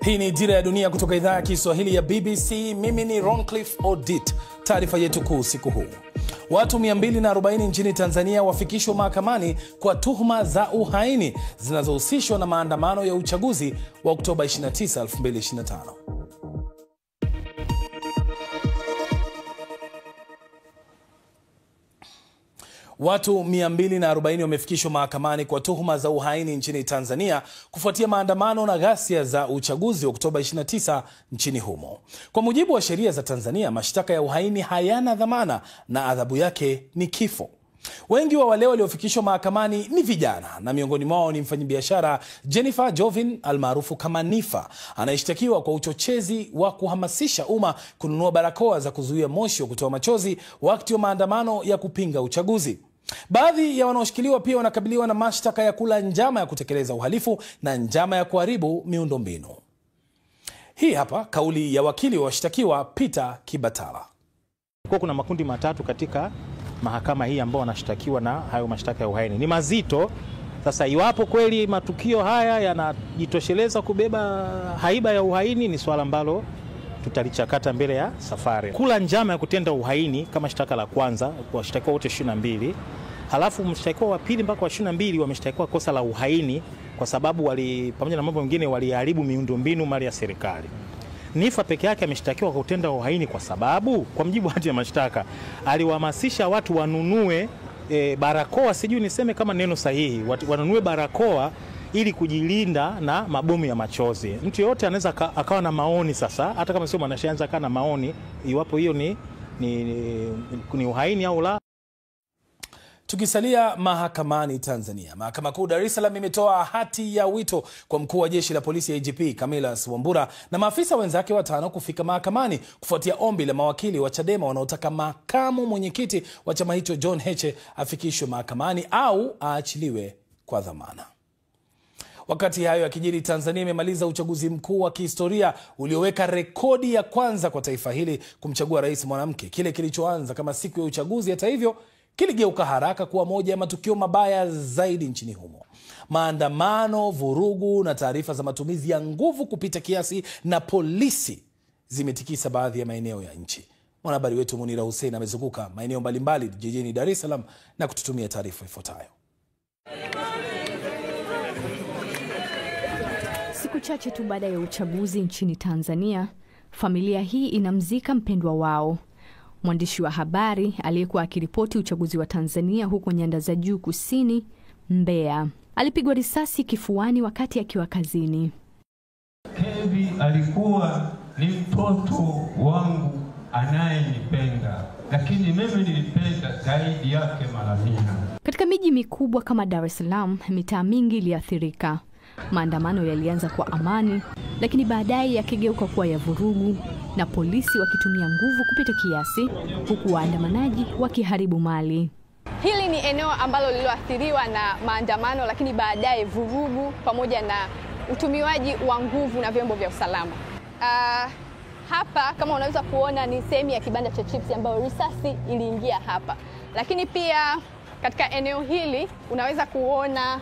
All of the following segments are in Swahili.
Hii ni Dira ya Dunia kutoka idhaa ya Kiswahili ya BBC. Mimi ni Roncliffe Odit. Taarifa yetu kuu siku huu: watu 240 nchini Tanzania wafikishwa mahakamani kwa tuhuma za uhaini zinazohusishwa na maandamano ya uchaguzi wa Oktoba 29, 2025. Watu 240 wamefikishwa mahakamani kwa tuhuma za uhaini nchini Tanzania kufuatia maandamano na ghasia za uchaguzi wa Oktoba 29 nchini humo. Kwa mujibu wa sheria za Tanzania, mashtaka ya uhaini hayana dhamana na adhabu yake ni kifo. Wengi wa wale waliofikishwa mahakamani ni vijana, na miongoni mwao ni mfanyabiashara Jennifer Jovin almaarufu kama Nifa, anayeshtakiwa kwa uchochezi wa kuhamasisha umma kununua barakoa za kuzuia moshi wa kutoa machozi wakati wa maandamano ya kupinga uchaguzi. Baadhi ya wanaoshikiliwa pia wanakabiliwa na mashtaka ya kula njama ya kutekeleza uhalifu na njama ya kuharibu miundombinu. Hii hapa kauli ya wakili wa washtakiwa Peter Kibatala. Kuna makundi matatu katika mahakama hii ambao wanashtakiwa na hayo mashtaka ya uhaini. Ni mazito. Sasa iwapo kweli matukio haya yanajitosheleza kubeba haiba ya uhaini, ni swala ambalo tutalichakata mbele ya safari. Kula njama ya kutenda uhaini kama shtaka la kwanza, washtakiwa wote 22. Halafu mshtakiwa wa pili mpaka wa 22 wameshtakiwa kosa la uhaini kwa sababu pamoja na mambo mengine waliharibu miundombinu mali ya serikali. Nifa peke yake ameshtakiwa kwa kutenda uhaini kwa sababu, kwa mjibu wa hati ya mashtaka, aliwahamasisha watu wanunue barakoa, sijui niseme kama neno sahihi, wanunue barakoa ili kujilinda na mabomu ya machozi. Mtu yote anaweza akawa na maoni sasa, hata kama sio mwanasheria akawa na maoni iwapo hiyo ni uhaini au la. Tukisalia mahakamani Tanzania, Mahakama Kuu Dar es Salaam imetoa hati ya wito kwa mkuu wa jeshi la polisi ya IGP Camillus Wambura na maafisa wenzake 5 kufika mahakamani kufuatia ombi la mawakili wa Chadema wanaotaka makamu mwenyekiti wa chama hicho John Heche afikishwe mahakamani au aachiliwe kwa dhamana. Wakati hayo yakijiri, Tanzania imemaliza uchaguzi mkuu wa kihistoria ulioweka rekodi ya kwanza kwa taifa hili kumchagua rais mwanamke. Kile kilichoanza kama siku ya uchaguzi, hata hivyo, kiligeuka haraka kuwa moja ya matukio mabaya zaidi nchini humo. Maandamano, vurugu na taarifa za matumizi ya nguvu kupita kiasi na polisi zimetikisa baadhi ya maeneo ya nchi. Mwanahabari wetu Munira Hussein amezunguka maeneo mbalimbali jijini Dar es Salaam na kututumia taarifa ifuatayo. Siku chache tu baada ya uchaguzi nchini Tanzania, familia hii inamzika mpendwa wao. Mwandishi wa habari aliyekuwa akiripoti uchaguzi wa Tanzania huko Nyanda za Juu Kusini, Mbeya, alipigwa risasi kifuani wakati akiwa kazini. Kevi alikuwa ni mtoto wangu anayenipenda, lakini mimi nilipenda zaidi yake mara 100. Katika miji mikubwa kama Dar es Salaam, mitaa mingi iliathirika. Maandamano yalianza kwa amani, lakini baadaye yakigeuka kuwa ya vurugu na polisi wakitumia nguvu kupita kiasi, huku waandamanaji wakiharibu mali. Hili ni eneo ambalo lililoathiriwa na maandamano, lakini baadaye vurugu pamoja na utumiwaji wa nguvu na vyombo vya usalama. Hapa kama unaweza kuona ni sehemu ya kibanda cha chips ambayo risasi iliingia hapa. Lakini pia katika eneo hili unaweza kuona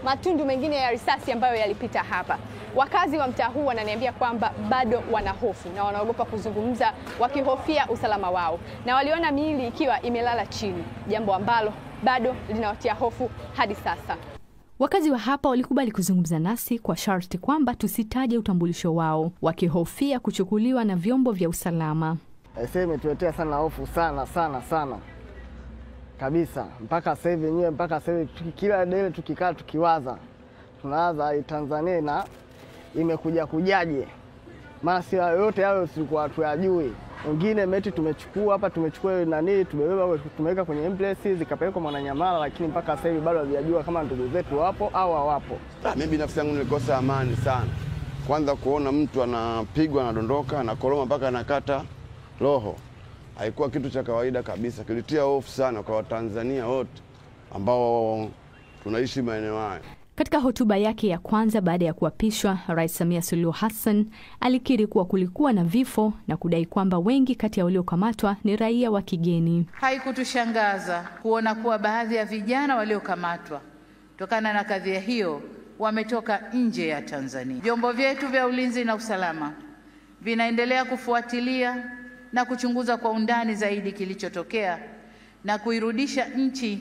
matundu mengine ya risasi ambayo yalipita hapa. Wakazi wa mtaa huu wananiambia kwamba bado wana hofu na wanaogopa kuzungumza, wakihofia usalama wao, na waliona miili ikiwa imelala chini, jambo ambalo bado linawatia hofu hadi sasa. Wakazi wa hapa walikubali kuzungumza nasi kwa sharti kwamba tusitaje utambulisho wao, wakihofia kuchukuliwa na vyombo vya usalama. Imetuletea sana hofu sana kabisa. Mpaka sasa hivi kila dele tukikaa tukiwaza, tunawaza Tanzania na imekuja kujaje. Masi yote hayo tulikuwa tuyajui. Wengine meti tumechukua hapa, tumechukua tumebeba tumeweka kwenye embassy zikapelekwa Mwananyamala, lakini mpaka sasa hivi bado hajajua kama ndugu zetu wapo au hawapo. Mimi binafsi yangu nilikosa amani sana. Kwanza kuona mtu anapigwa, anadondoka, anakoroma mpaka anakata roho, haikuwa kitu cha kawaida kabisa. Kilitia hofu sana kwa Watanzania wote ambao tunaishi maeneo haya. Katika hotuba yake ya kwanza baada ya kuapishwa, Rais Samia Suluhu Hassan alikiri kuwa kulikuwa na vifo na kudai kwamba wengi kati ya waliokamatwa ni raia wa kigeni. Haikutushangaza kuona kuwa baadhi ya vijana waliokamatwa kutokana na kadhia hiyo wametoka nje ya Tanzania. Vyombo vyetu vya ulinzi na usalama vinaendelea kufuatilia na kuchunguza kwa undani zaidi kilichotokea na kuirudisha nchi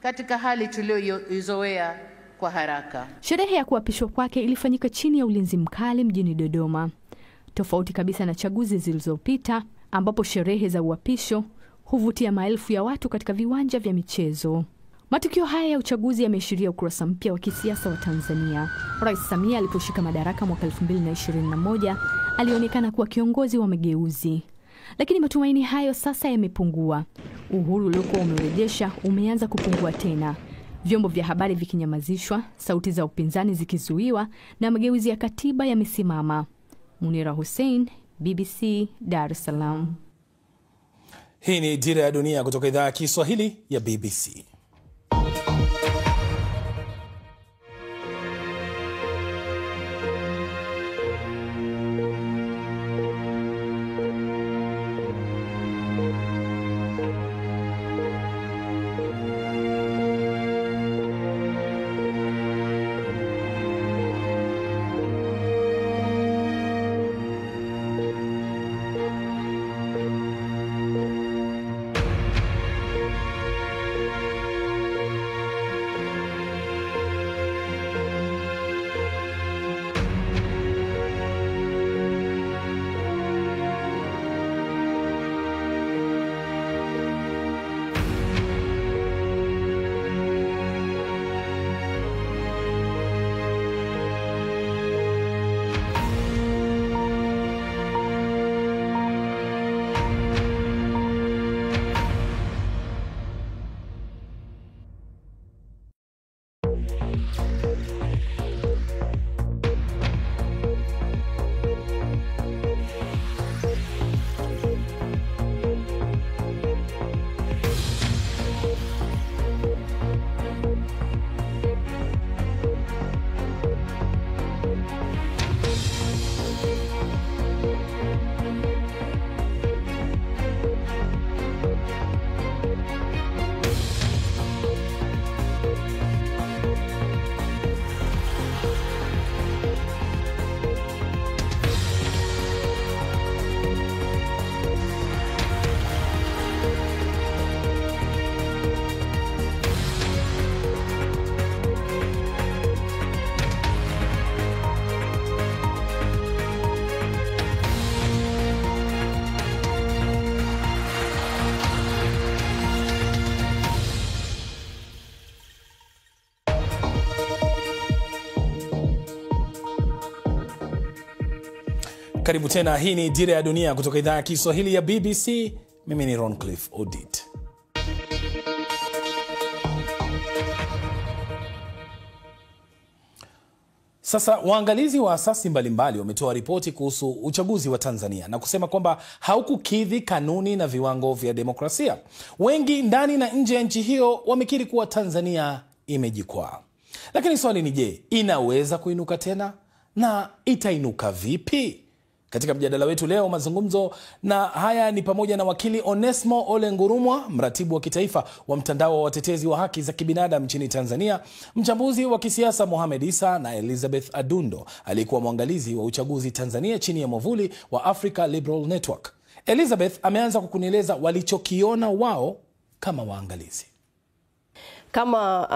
katika hali tuliyoizoea kwa haraka. Sherehe ya kuapishwa kwake ilifanyika chini ya ulinzi mkali mjini Dodoma. Tofauti kabisa na chaguzi zilizopita ambapo sherehe za uapisho huvutia maelfu ya watu katika viwanja vya michezo. Matukio haya ya uchaguzi yameashiria ukurasa mpya wa kisiasa wa Tanzania. Rais Samia aliposhika madaraka mwaka 2021 alionekana kuwa kiongozi wa mageuzi. Lakini matumaini hayo sasa yamepungua. Uhuru uliokuwa umerejesha umeanza kupungua tena. Vyombo vya habari vikinyamazishwa, sauti za upinzani zikizuiwa na mageuzi ya katiba yamesimama. Munira Hussein, BBC, Dar es Salaam. Hii ni Dira ya Dunia kutoka idhaa ya Kiswahili ya BBC. Karibu tena, hii ni Dira ya Dunia kutoka idhaa ya Kiswahili ya BBC. Mimi ni Roncliffe Odit. Sasa waangalizi wa asasi mbalimbali wametoa ripoti kuhusu uchaguzi wa Tanzania na kusema kwamba haukukidhi kanuni na viwango vya demokrasia. Wengi ndani na nje ya nchi hiyo wamekiri kuwa Tanzania imejikwaa. Lakini swali ni je, inaweza kuinuka tena na itainuka vipi? Katika mjadala wetu leo, mazungumzo na haya ni pamoja na wakili Onesmo Ole Ngurumwa, mratibu wa kitaifa wa mtandao wa watetezi wa haki za kibinadamu nchini Tanzania, mchambuzi wa kisiasa Mohamed Issa na Elizabeth Adundo, aliyekuwa mwangalizi wa uchaguzi Tanzania chini ya mwavuli wa Africa Liberal Network. Elizabeth ameanza kukunieleza walichokiona wao kama waangalizi. Kama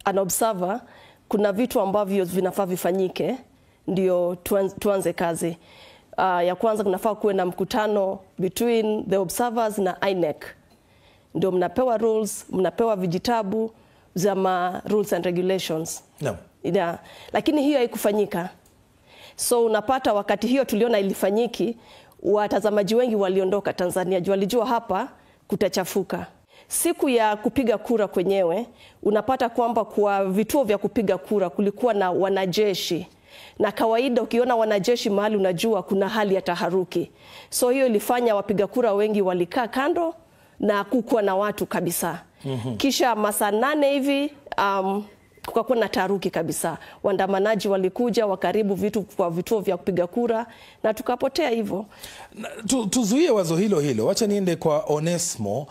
an observer, kuna vitu ambavyo vinafaa vifanyike ndio tuanze kazi. Ya kwanza kunafaa kuwe na mkutano between the observers na INEC. Ndio mnapewa rules, mnapewa vijitabu za rules and regulations. No. Yeah. Lakini hiyo haikufanyika. So unapata wakati hiyo tuliona ilifanyiki, watazamaji wengi waliondoka Tanzania. Walijua hapa kutachafuka. Siku ya kupiga kura kwenyewe, unapata kwamba kwa vituo vya kupiga kura kulikuwa na wanajeshi. Na kawaida ukiona wanajeshi mahali unajua kuna hali ya taharuki. So hiyo ilifanya wapiga kura wengi walikaa kando na kukuwa na watu kabisa. Kisha masaa 8 hivi kukakuwa na taharuki kabisa. Waandamanaji walikuja wakaribu vitu kwa vituo vya kupiga kura na tukapotea hivyo. Tuzuie wazo hilo. Wacha niende kwa Onesmo.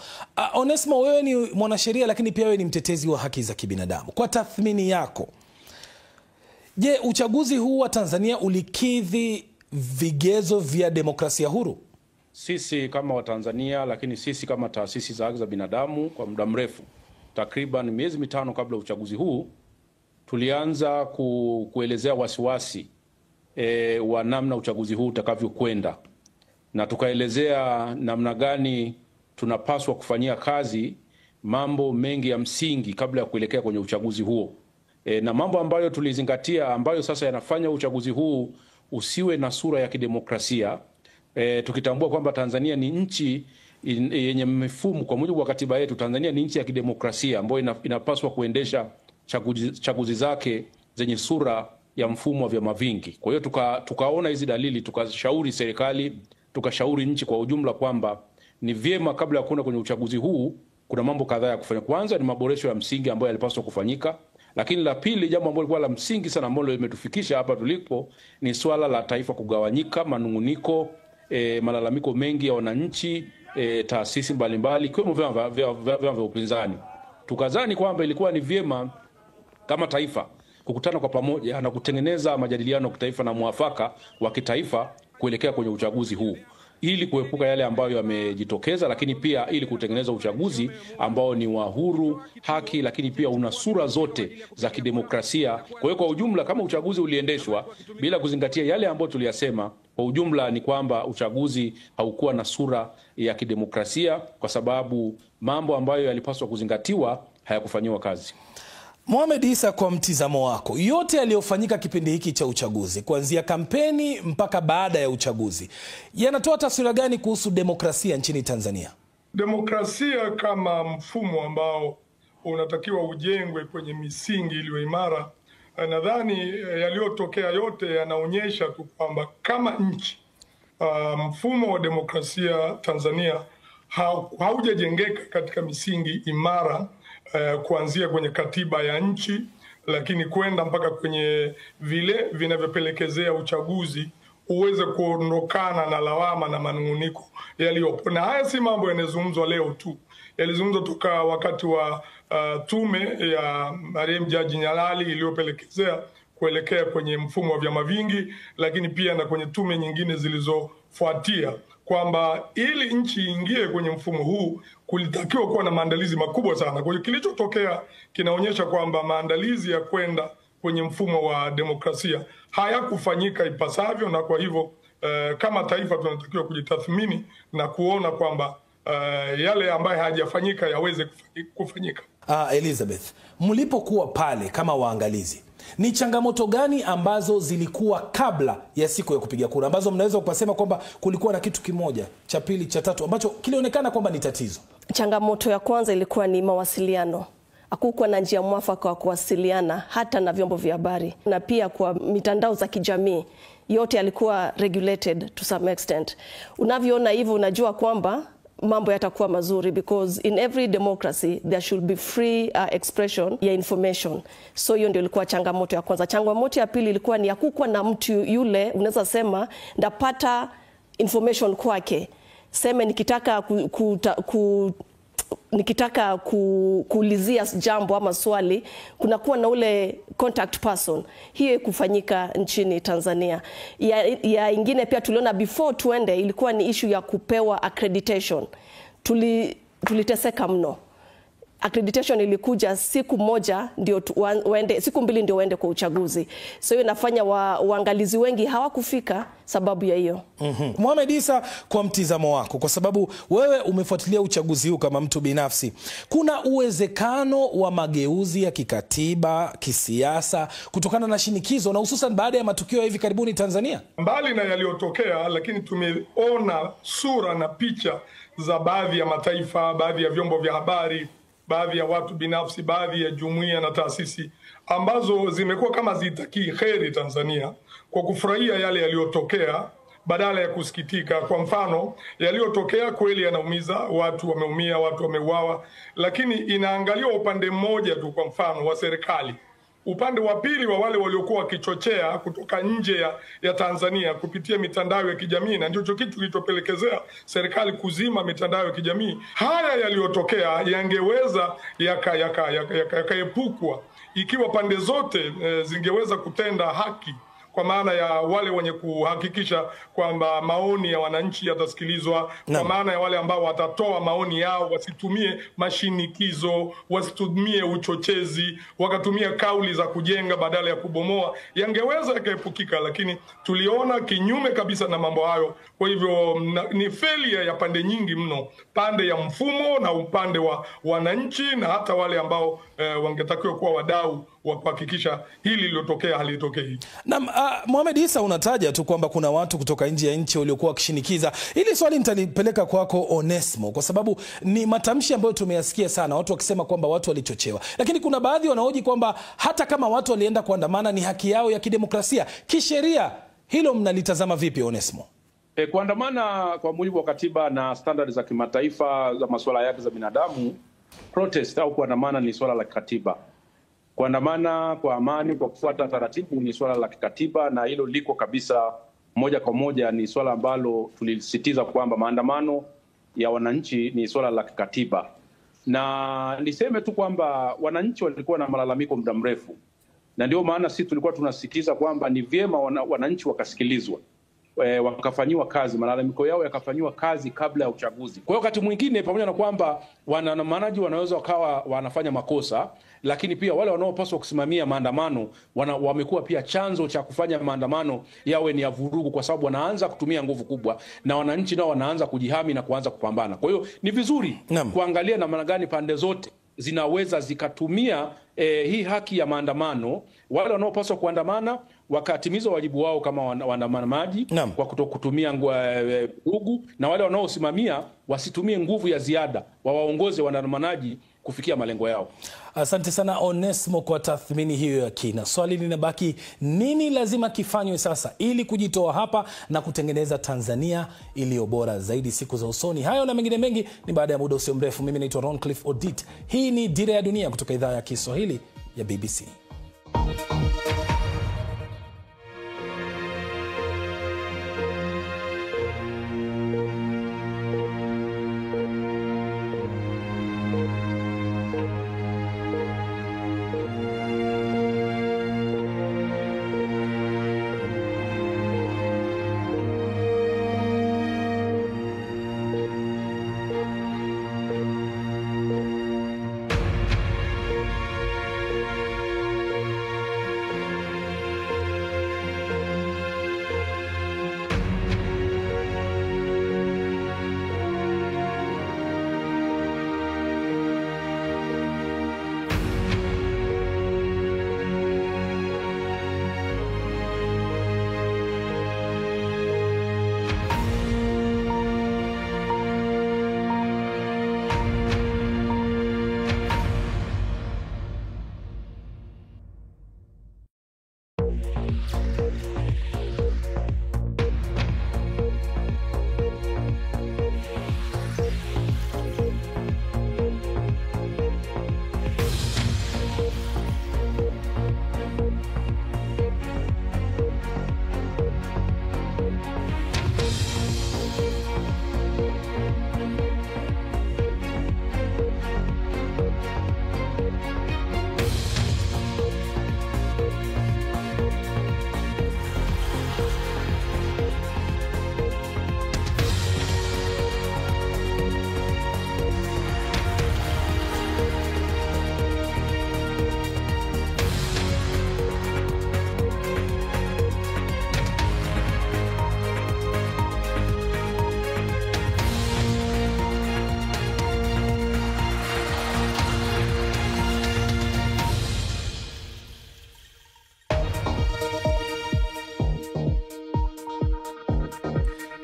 Onesmo, wewe ni mwanasheria lakini pia wewe ni mtetezi wa haki za kibinadamu. Kwa tathmini yako, Je, uchaguzi huu wa Tanzania ulikidhi vigezo vya demokrasia huru? Sisi kama Watanzania, lakini sisi kama taasisi za haki za binadamu, kwa muda mrefu, takriban miezi 5 kabla uchaguzi huu, tulianza kuelezea wasiwasi wa namna uchaguzi huu utakavyokwenda, na tukaelezea namna gani tunapaswa kufanyia kazi mambo mengi ya msingi kabla ya kuelekea kwenye uchaguzi huo. Na mambo ambayo tulizingatia, ambayo sasa yanafanya uchaguzi huu usiwe na sura ya kidemokrasia, tukitambua kwamba Tanzania ni nchi yenye mifumo. Kwa mujibu wa katiba yetu, Tanzania ni nchi ya kidemokrasia ambayo inapaswa kuendesha chaguzi zake zenye sura ya mfumo wa vyama vingi. Kwa hiyo tukaona hizi dalili, tukashauri serikali, tukashauri nchi kwa ujumla kwamba ni vyema kabla ya kwenda kwenye uchaguzi huu kuna mambo kadhaa ya kufanya. Kwanza ni maboresho ya msingi ambayo yalipaswa kufanyika, lakini la pili, jambo ambalo lilikuwa la msingi sana ambalo limetufikisha hapa tulipo, ni swala la taifa kugawanyika, manunguniko, malalamiko mengi ya wananchi, taasisi mbalimbali ikiwemo vyama vya upinzani. Tukazani kwamba ilikuwa ni vyema kama taifa kukutana kwa pamoja na kutengeneza majadiliano ya kitaifa na muafaka wa kitaifa kuelekea kwenye uchaguzi huu, ili kuepuka yale ambayo yamejitokeza, lakini pia ili kutengeneza uchaguzi ambao ni wa huru, haki, lakini pia una sura zote za kidemokrasia. Kwa hiyo kwa ujumla, kama uchaguzi uliendeshwa bila kuzingatia yale ambayo tuliyasema, kwa ujumla ni kwamba uchaguzi haukuwa na sura ya kidemokrasia, kwa sababu mambo ambayo yalipaswa kuzingatiwa hayakufanyiwa kazi. Mohamed Issa, kwa mtizamo wako, yote yaliyofanyika kipindi hiki cha uchaguzi, kuanzia kampeni mpaka baada ya uchaguzi, yanatoa taswira gani kuhusu demokrasia nchini Tanzania? Demokrasia kama mfumo ambao unatakiwa ujengwe kwenye misingi iliyo imara, nadhani yaliyotokea yote yanaonyesha tu kwamba kama nchi, mfumo wa demokrasia Tanzania haujajengeka katika misingi imara, kuanzia kwenye katiba ya nchi, lakini kwenda mpaka kwenye vile vinavyopelekezea uchaguzi uweze kuondokana na lawama na manunguniko yaliyopo. Na haya si mambo yanazungumzwa leo tu, yalizungumzwa toka wakati wa tume ya marehemu Jaji Nyalali iliyopelekezea kuelekea kwenye mfumo wa vyama vingi, lakini pia na kwenye tume nyingine zilizofuatia, kwamba ili nchi ingie kwenye mfumo huu kulitakiwa kuwa na maandalizi makubwa sana. Kwa hiyo kilichotokea kinaonyesha kwamba maandalizi ya kwenda kwenye mfumo wa demokrasia hayakufanyika ipasavyo, na kwa hivyo kama taifa tunatakiwa kujitathmini na kuona kwamba yale ambayo hayajafanyika yaweze kufanyika. Elizabeth, mlipokuwa pale kama waangalizi, ni changamoto gani ambazo zilikuwa kabla ya siku ya kupiga kura, ambazo mnaweza kusema kwamba kulikuwa na kitu kimoja, cha pili, cha tatu ambacho kilionekana kwamba ni tatizo? Changamoto ya kwanza ilikuwa ni mawasiliano. Hakukuwa na njia mwafaka wa kuwasiliana hata na vyombo vya habari, na pia kwa mitandao za kijamii. Yote yalikuwa regulated to some extent. Unavyoona hivyo unajua kwamba mambo yatakuwa mazuri, because in every democracy there should be free expression ya information. So hiyo ndio ilikuwa changamoto ya kwanza. Changamoto ya pili ilikuwa ni hakukuwa na mtu yule unaweza sema ndapata information kwake. Sema nikitaka kuulizia jambo ama swali, kunakuwa na ule contact person. Hiyo kufanyika nchini Tanzania. Ya ingine pia tuliona before tuende ilikuwa ni issue ya kupewa accreditation. Tuliteseka mno. Accreditation ilikuja siku moja ndio siku mbili ndio waende kwa uchaguzi. So hiyo inafanya waangalizi wengi hawakufika sababu ya hiyo. Mohamed Issa, kwa mtizamo wako, kwa sababu wewe umefuatilia uchaguzi huu kama mtu binafsi, kuna uwezekano wa mageuzi ya kikatiba, kisiasa kutokana na shinikizo, na hususan baada ya matukio ya hivi karibuni Tanzania? Mbali na yaliyotokea, lakini tumeona sura na picha za baadhi ya mataifa, baadhi ya vyombo vya habari, baadhi ya watu binafsi, baadhi ya jumuiya na taasisi ambazo zimekuwa kama zitakii kheri Tanzania kwa kufurahia yale yaliyotokea badala ya kusikitika. Kwa mfano, yaliyotokea kweli yanaumiza, watu wameumia, watu wameuawa, lakini inaangaliwa upande mmoja tu, kwa mfano wa serikali, upande wa pili wa wale waliokuwa wakichochea kutoka nje ya Tanzania kupitia mitandao ya kijamii, na ndicho kitu kilichopelekezea serikali kuzima mitandao ya kijamii. Haya yaliyotokea yangeweza yakaepukwa ikiwa pande zote zingeweza kutenda haki, kwa maana ya wale wenye kuhakikisha kwamba maoni ya wananchi yatasikilizwa, kwa maana ya wale ambao watatoa maoni yao wasitumie mashinikizo, wasitumie uchochezi, wakatumia kauli za kujenga badala ya kubomoa, yangeweza yakaepukika. Lakini tuliona kinyume kabisa na mambo hayo. Kwa hivyo ni failure ya pande nyingi mno, pande ya mfumo na upande wa wananchi na hata wale ambao wangetakiwa kuwa wadau wa kuhakikisha hili lilotokea halitokei. Na Mohamed Issa, unataja tu kwamba kuna watu kutoka nje ya nchi waliokuwa wakishinikiza. Hili swali nitalipeleka kwako Onesmo, kwa sababu ni matamshi ambayo tumeyasikia sana, watu wakisema kwamba watu walichochewa. Lakini kuna baadhi wanahoji kwamba hata kama watu walienda kuandamana ni haki yao ya kidemokrasia. Kisheria hilo mnalitazama vipi, Onesmo? Kuandamana kwa mujibu wa katiba na standards za kimataifa za masuala ya haki za binadamu, protest au kuandamana ni swala la kikatiba. Kuandamana kwa amani kwa kufuata taratibu ni swala la kikatiba, na hilo liko kabisa moja kwa moja, ni swala ambalo tulisisitiza kwamba maandamano ya wananchi ni swala la kikatiba. Na niseme tu kwamba wananchi walikuwa na malalamiko muda mrefu, na ndio maana sisi tulikuwa tunasisitiza kwamba ni vyema wananchi wakasikilizwa, wakafanyiwa kazi, malalamiko yao yakafanyiwa kazi kabla ya uchaguzi. Kwa hiyo wakati mwingine, pamoja na kwamba waandamanaji wanaweza wakawa wanafanya makosa, lakini pia wale wanaopaswa kusimamia maandamano wamekuwa pia chanzo cha kufanya maandamano yawe ni ya vurugu, kwa sababu wanaanza kutumia nguvu kubwa na wananchi nao wanaanza kujihami na kuanza kupambana. Kwa hiyo ni vizuri kuangalia namna gani pande zote zinaweza zikatumia hii haki ya maandamano. Wale wanaopaswa kuandamana wakatimiza wajibu wao kama waandamanaji kwa kutokutumia nguvu, na wale wanaosimamia wasitumie nguvu ya ziada, wawaongoze waandamanaji kufikia malengo yao. Asante sana Onesmo kwa tathmini hiyo ya kina. Swali linabaki, nini lazima kifanywe sasa ili kujitoa hapa na kutengeneza Tanzania iliyo bora zaidi siku za usoni? Hayo na mengine mengi ni baada ya muda usio mrefu. Mimi naitwa Roncliffe Odit. Hii ni Dira ya Dunia kutoka idhaa ya Kiswahili ya BBC.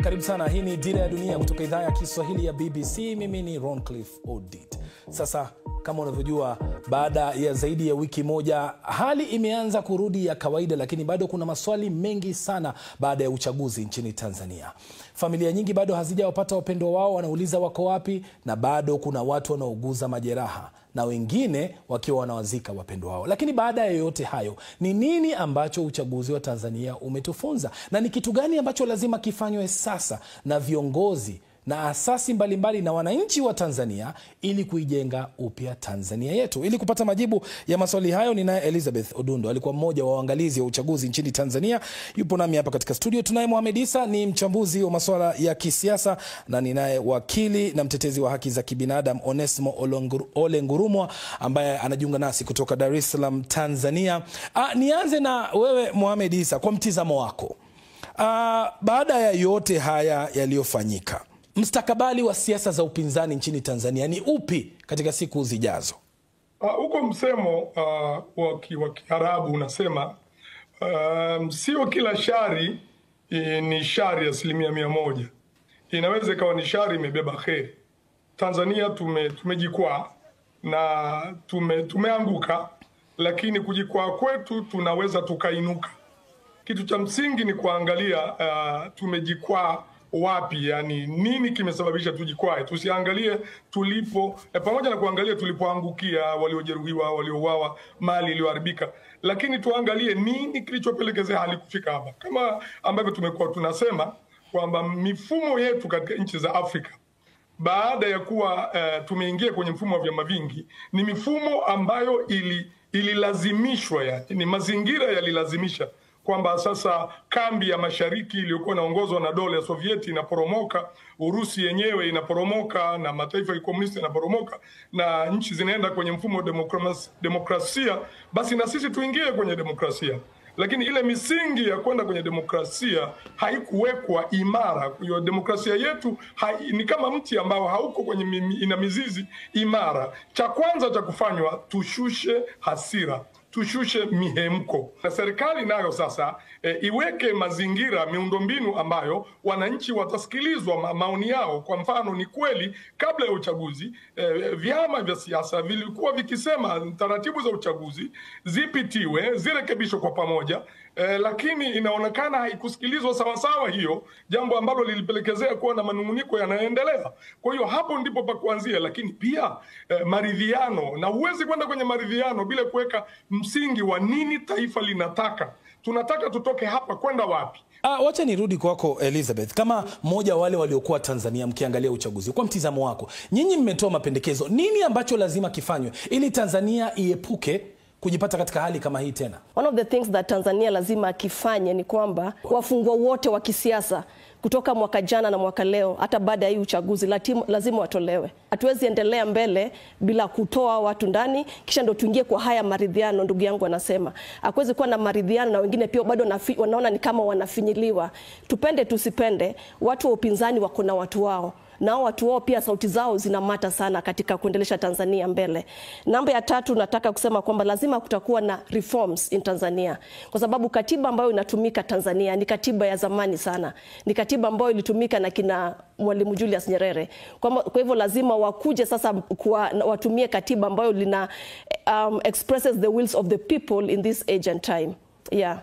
Karibu sana, hii ni Dira ya Dunia kutoka idhaa ya Kiswahili ya BBC. Mimi ni Roncliffe Odit. Sasa Kama unavyojua, baada ya zaidi ya wiki moja hali imeanza kurudi ya kawaida, lakini bado kuna maswali mengi sana baada ya uchaguzi nchini Tanzania. Familia nyingi bado hazijawapata wapendwa wao, wanauliza wako wapi, na bado kuna watu wanaouguza majeraha na wengine wakiwa wanawazika wapendwa wao. Lakini baada ya yote hayo, ni nini ambacho uchaguzi wa Tanzania umetufunza, na ni kitu gani ambacho lazima kifanywe sasa na viongozi na asasi mbalimbali na wananchi wa Tanzania ili kuijenga upya Tanzania yetu? Ili kupata majibu ya maswali hayo, ninaye Elizabeth Odundo, alikuwa mmoja wa waangalizi wa uchaguzi nchini Tanzania. Yupo nami hapa katika studio. Tunaye Mohamed Issa, ni mchambuzi wa masuala ya kisiasa, na ninaye wakili na mtetezi wa haki za kibinadamu Onesmo Ole Ngurumwa ambaye anajiunga nasi kutoka Dar es Salaam, Tanzania. Nianze na wewe Mohamed Issa, kwa mtizamo wako, baada ya yote haya yaliyofanyika, mustakabali wa siasa za upinzani nchini Tanzania ni upi katika siku zijazo? Huko msemo wa Kiarabu unasema sio kila shari ni shari 100%. Inaweza ikawa ni shari imebeba kheri. Tanzania tumejikwaa na tumeanguka, lakini kujikwaa kwetu tunaweza tukainuka. Kitu cha msingi ni kuangalia tumejikwaa wapi, yani nini kimesababisha tujikwae. Tusiangalie tulipo, pamoja na kuangalia tulipoangukia, waliojeruhiwa, waliouawa, mali iliyoharibika, lakini tuangalie nini kilichopelekezea hali kufika hapa. Kama ambavyo tumekuwa tunasema kwamba mifumo yetu katika nchi za Afrika, baada ya kuwa tumeingia kwenye mfumo wa vyama vingi, ni mifumo ambayo ililazimishwa, yani ni mazingira yalilazimisha kwamba sasa kambi ya mashariki iliyokuwa inaongozwa na dola ya Sovieti inaporomoka, Urusi yenyewe inaporomoka, na mataifa ya komunisti yanaporomoka, na nchi zinaenda kwenye mfumo wa demokrasia, basi na sisi tuingie kwenye demokrasia. Lakini ile misingi ya kwenda kwenye demokrasia haikuwekwa imara. Kwa hiyo demokrasia yetu ni kama mti ambao hauko kwenye ina mizizi imara. Cha kwanza cha kufanywa, tushushe hasira, tushushe mihemko, na serikali nayo sasa iweke mazingira, miundombinu ambayo wananchi watasikilizwa maoni yao. Kwa mfano, ni kweli kabla ya uchaguzi vyama vya siasa vilikuwa vikisema taratibu za uchaguzi zipitiwe, zirekebishwe kwa pamoja, lakini inaonekana haikusikilizwa sawasawa hiyo, jambo ambalo lilipelekezea kuwa na manunguniko yanayoendelea. Kwa hiyo hapo ndipo pa kuanzia, lakini pia maridhiano, na huwezi kwenda kwenye maridhiano bila kuweka msingi wa nini taifa linataka. Tunataka tutoke hapa kwenda wapi? Wacha nirudi kwako Elizabeth, kama mmoja wale waliokuwa Tanzania mkiangalia uchaguzi, kwa mtizamo wako, nyinyi mmetoa mapendekezo, nini ambacho lazima kifanywe ili Tanzania iepuke kujipata katika hali kama hii tena? One of the things that Tanzania lazima kifanye ni kwamba wafungwa wote wa kisiasa kutoka mwaka jana na mwaka leo, hata baada ya hii uchaguzi, lazima watolewe. Hatuwezi endelea mbele bila kutoa watu ndani kisha ndo tuingie kwa haya maridhiano. Ndugu yangu anasema hakuwezi kuwa na maridhiano na wengine pia bado wanaona ni kama wanafinyiliwa. Tupende tusipende, watu wa upinzani wako na watu wao, na watu wao pia sauti zao zinamata sana katika kuendelesha Tanzania mbele. Namba ya 3, nataka kusema kwamba lazima kutakuwa na reforms in Tanzania, kwa sababu katiba ambayo inatumika Tanzania ni katiba ya zamani sana, ni katiba ambayo ilitumika na kina Mwalimu Julius Nyerere. Kwa hivyo lazima wakuje sasa watumie katiba ambayo lina expresses the wills of the people in this age and time. Yeah.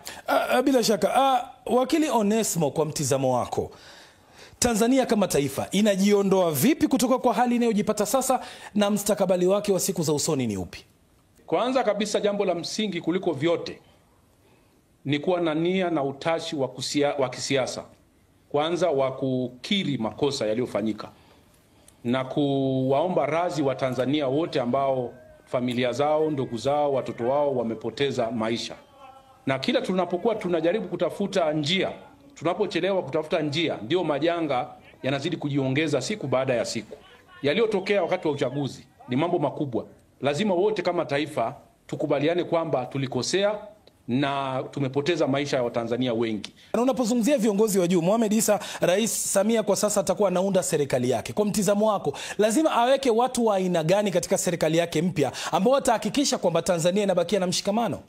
Bila shaka wakili Onesmo, kwa mtizamo wako, Tanzania kama taifa inajiondoa vipi kutoka kwa hali inayojipata sasa, na mustakabali wake wa siku za usoni ni upi? Kwanza kabisa, jambo la msingi kuliko vyote ni kuwa na nia na utashi wa kisiasa, kwanza wa kukiri makosa yaliyofanyika na kuwaomba radhi wa Tanzania wote ambao familia zao, ndugu zao, watoto wao wamepoteza maisha. Na kila tunapokuwa tunajaribu kutafuta njia, tunapochelewa kutafuta njia, ndio majanga yanazidi kujiongeza siku baada ya siku. Yaliyotokea wakati wa uchaguzi ni mambo makubwa. Lazima wote kama taifa tukubaliane kwamba tulikosea na tumepoteza maisha ya Watanzania wengi. Na unapozungumzia viongozi wa juu, Mohamed Issa, Rais Samia kwa sasa atakuwa anaunda serikali yake. Kwa mtizamo wako, lazima aweke watu wa aina gani katika serikali yake mpya ambao watahakikisha kwamba Tanzania inabakia na mshikamano?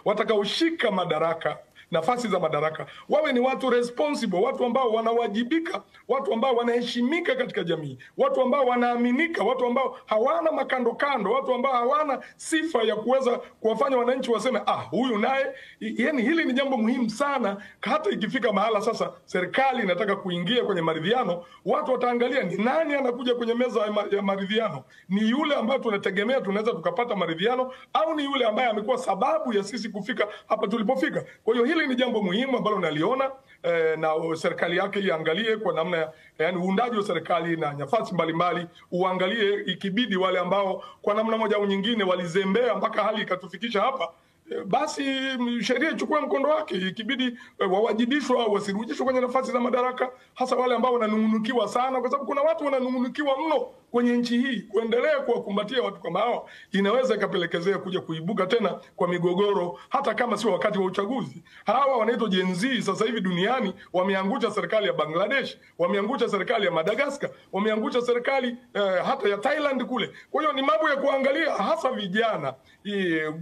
Watakaoshika madaraka nafasi za madaraka wawe ni watu responsible, watu ambao wanawajibika, watu ambao wanaheshimika katika jamii, watu ambao wanaaminika, watu ambao hawana makando kando, watu ambao hawana sifa ya kuweza kuwafanya wananchi waseme huyu naye. Yani hili ni jambo muhimu sana. Hata ikifika mahala sasa serikali inataka kuingia kwenye maridhiano, watu wataangalia ni nani anakuja kwenye meza ya maridhiano. Ni yule ambaye tunategemea tunaweza tukapata maridhiano, au ni yule ambaye amekuwa sababu ya sisi kufika hapa tulipofika. Kwa hiyo hili ni jambo muhimu ambalo naliona na serikali yake iangalie kwa namna yani uundaji wa serikali na nafasi mbalimbali, uangalie ikibidi wale ambao kwa namna moja au nyingine walizembea mpaka hali ikatufikisha hapa, basi sheria ichukue mkondo wake, ikibidi wawajibishwe au wasirudishwe kwenye nafasi za madaraka, hasa wale ambao wananungunikiwa sana, kwa sababu kuna watu wananungunikiwa mno kwenye nchi hii. Kuendelea kuwakumbatia watu kama hao inaweza ikapelekezea kuja kuibuka tena kwa migogoro, hata kama sio wakati wa uchaguzi. Hawa wanaitwa Gen Z sasa hivi duniani wameangusha serikali ya Bangladesh, wameangusha serikali ya Madagascar, wameangusha serikali hata ya Thailand kule. Kwa hiyo ni mambo ya kuangalia, hasa vijana,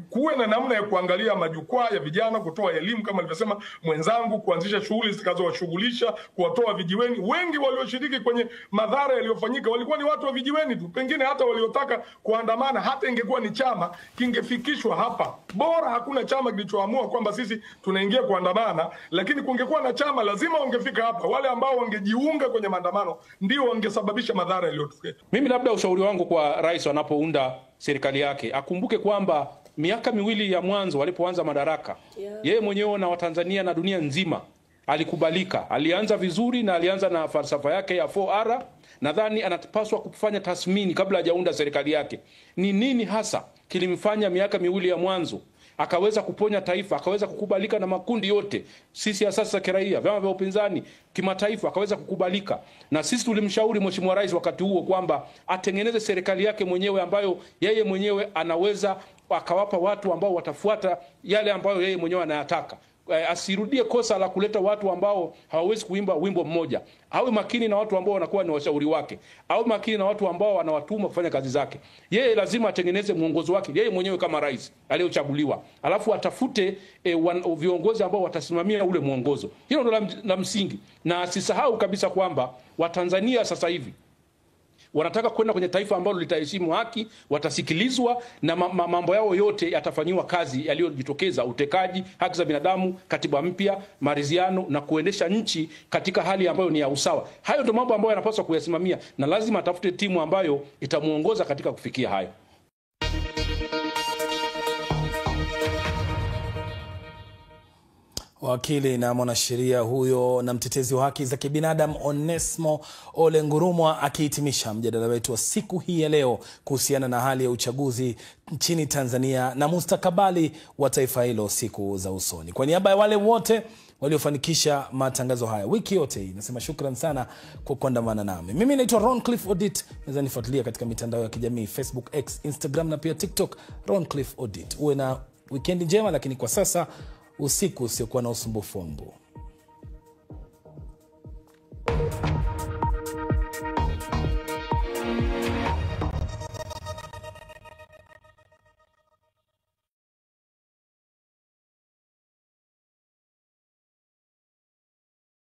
kuwe na namna ya kuangalia majukwaa ya vijana, kutoa elimu kama alivyosema mwenzangu, kuanzisha shughuli zitakazowashughulisha, kuwatoa vijiweni. Wengi walioshiriki kwenye madhara yaliyofanyika walikuwa ni watu wa vijiweni tu, pengine hata waliotaka kuandamana. Hata ingekuwa ni chama kingefikishwa hapa. Bora hakuna chama kilichoamua kwamba sisi tunaingia kuandamana, lakini kungekuwa na chama lazima wangefika hapa. Wale ambao wangejiunga kwenye maandamano ndio wangesababisha madhara yaliyotokea. Mimi labda ushauri wangu kwa rais anapounda serikali yake, akumbuke kwamba miaka miwili ya mwanzo walipoanza madaraka, yeye mwenyewe na Watanzania na dunia nzima alikubalika. Alianza vizuri na alianza na falsafa yake ya 4R. Nadhani anapaswa kufanya tathmini kabla hajaunda serikali yake. Ni nini hasa kilimfanya miaka miwili ya mwanzo akaweza kuponya taifa, akaweza kukubalika na makundi yote, sisi asasi za kiraia, vyama vya upinzani, kimataifa, akaweza kukubalika. Na sisi tulimshauri Mheshimiwa Rais wakati huo kwamba atengeneze serikali yake mwenyewe ambayo yeye mwenyewe anaweza akawapa watu ambao watafuata yale ambayo yeye mwenyewe anayataka. Asirudie kosa la kuleta watu ambao hawawezi kuimba wimbo mmoja. Awe makini na watu ambao wanakuwa ni washauri wake. Awe makini na watu ambao wanawatuma kufanya kazi zake. Yeye lazima atengeneze mwongozo wake yeye mwenyewe kama rais aliyochaguliwa. Alafu atafute viongozi ambao watasimamia ule mwongozo. Hilo ndio la msingi. Na asisahau kabisa kwamba Watanzania sasa hivi wanataka kwenda kwenye taifa ambalo litaheshimu haki, watasikilizwa na mambo yao yote yatafanyiwa kazi yaliyojitokeza: utekaji, haki za binadamu, katiba mpya, maridhiano na kuendesha nchi katika hali ambayo ni ya usawa. Hayo ndio mambo ambayo yanapaswa kuyasimamia, na lazima atafute timu ambayo itamuongoza katika kufikia hayo. Wakili na mwanasheria huyo na mtetezi wa haki za kibinadamu Onesmo Ole Ngurumwa akihitimisha mjadala wetu wa siku hii ya leo kuhusiana na hali ya uchaguzi nchini Tanzania na mustakabali wa taifa hilo siku za usoni. Kwa niaba ya wale wote waliofanikisha matangazo haya wiki yote hii, nasema shukran sana kwa kuandamana nami. Mimi naitwa Roncliffe Odit. Naweza nifuatilia katika mitandao ya kijamii Facebook, X, Instagram na pia TikTok, Roncliffe Odit. Uwe na weekend njema, lakini kwa sasa usiku usiokuwa na usumbufu wa mbu.